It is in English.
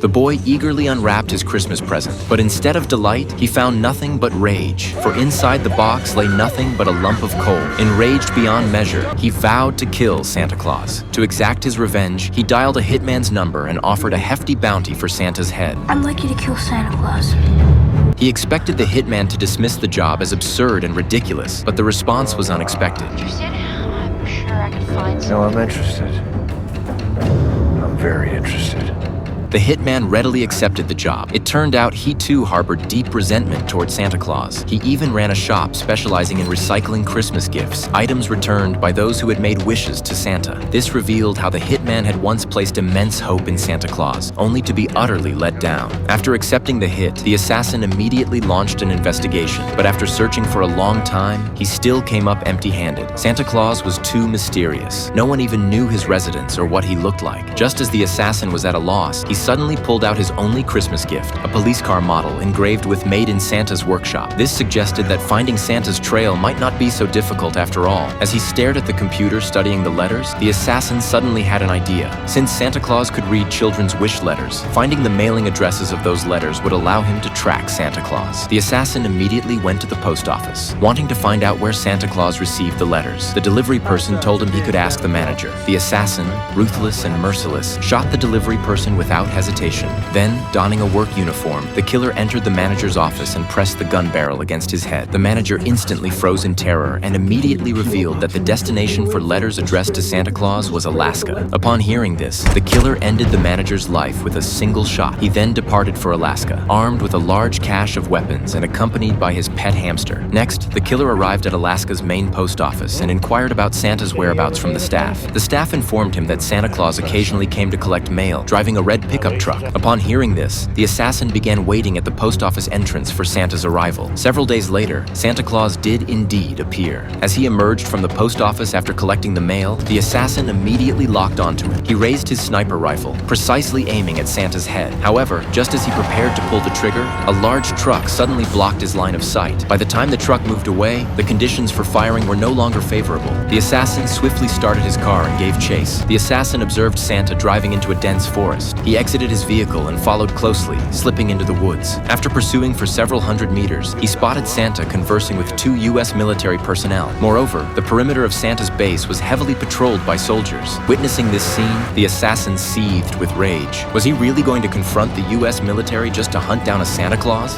The boy eagerly unwrapped his Christmas present, but instead of delight, he found nothing but rage. For inside the box lay nothing but a lump of coal. Enraged beyond measure, he vowed to kill Santa Claus. To exact his revenge, he dialed a hitman's number and offered a hefty bounty for Santa's head. I'd like you to kill Santa Claus. He expected the hitman to dismiss the job as absurd and ridiculous, but the response was unexpected. Interested? I'm sure I could find some. No, I'm interested. I'm very interested. The hitman readily accepted the job. It turned out he too harbored deep resentment toward Santa Claus. He even ran a shop specializing in recycling Christmas gifts, items returned by those who had made wishes to Santa. This revealed how the hitman had once placed immense hope in Santa Claus, only to be utterly let down. After accepting the hit, the assassin immediately launched an investigation, but after searching for a long time, he still came up empty-handed. Santa Claus was too mysterious. No one even knew his residence or what he looked like. Just as the assassin was at a loss, he suddenly pulled out his only Christmas gift, a police car model engraved with "Made in Santa's Workshop." This suggested that finding Santa's trail might not be so difficult after all. As he stared at the computer studying the letters, the assassin suddenly had an idea. Since Santa Claus could read children's wish letters, finding the mailing addresses of those letters would allow him to track Santa Claus. The assassin immediately went to the post office, wanting to find out where Santa Claus received the letters. The delivery person told him he could ask the manager. The assassin, ruthless and merciless, shot the delivery person without hesitation. Then, donning a work uniform, the killer entered the manager's office and pressed the gun barrel against his head. The manager instantly froze in terror and immediately revealed that the destination for letters addressed to Santa Claus was Alaska. Upon hearing this, the killer ended the manager's life with a single shot. He then departed for Alaska, armed with a large cache of weapons and accompanied by his pet hamster. Next, the killer arrived at Alaska's main post office and inquired about Santa's whereabouts from the staff. The staff informed him that Santa Claus occasionally came to collect mail, driving a red pickup truck. Upon hearing this, the assassin began waiting at the post office entrance for Santa's arrival. Several days later, Santa Claus did indeed appear. As he emerged from the post office after collecting the mail, the assassin immediately locked onto him. He raised his sniper rifle, precisely aiming at Santa's head. However, just as he prepared to pull the trigger, a large truck suddenly blocked his line of sight. By the time the truck moved away, the conditions for firing were no longer favorable. The assassin swiftly started his car and gave chase. The assassin observed Santa driving into a dense forest. He exited his vehicle and followed closely, slipping into the woods. After pursuing for several hundred meters, he spotted Santa conversing with 2 U.S. military personnel. Moreover, the perimeter of Santa's base was heavily patrolled by soldiers. Witnessing this scene, the assassin seethed with rage. Was he really going to confront the U.S. military just to hunt down a Santa Claus?